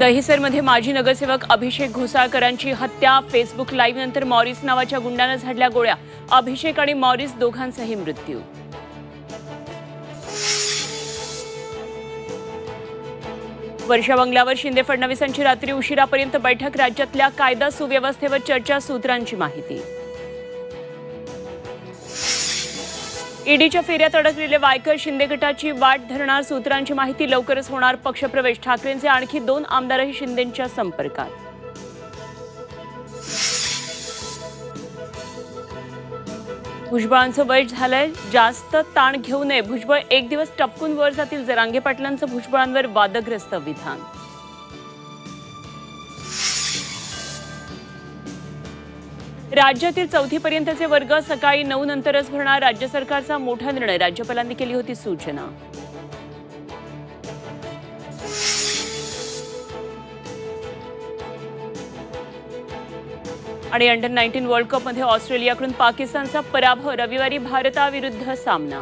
दहिसरमध्ये माजी नगरसेवक अभिषेक घोसाळकरांची हत्या। फेसबुक लाईव्ह नंतर मॉरिस नावाच्या गुंडाने झाडल्या गोळ्या। अभिषेक आणि मॉरिस दोघांचाही मृत्यू। वर्षा बंगल्यावर शिंदे फडणवीसांची रात्री उशिरापर्यंत बैठक। राज्यातल्या कायदा सुव्यवस्थेवर चर्चा। सूत्रांची माहिती। ईडीच्या फेऱ्यात अडकलेले वायकर शिंदे गटाची वाट धरणार। सूत्रांची माहिती। लवकरच होणार पक्षप्रवेश। ठाकरेंचे आणखी 2 आमदारही शिंदेंच्या संपर्कात। भुजबळांचं वय झालंय, जास्त ताण घेऊ नये। भुजबळ एक दिवस टपकून वर जातील। जरांगे पाटलांचं भुजबळांवर वादग्रस्त विधान। राज्यातील 4थी पर्यंतचे वर्ग सकाळी 9 नंतरच भरणार। राज्य सरकारचा मोठा निर्णय। राज्यपालांनी केली होती सूचना। आणि अंडर 19 वर्ल्ड कपमध्ये ऑस्ट्रेलियाकडून पाकिस्तानचा पराभव। रविवारी भारताविरुद्ध सामना।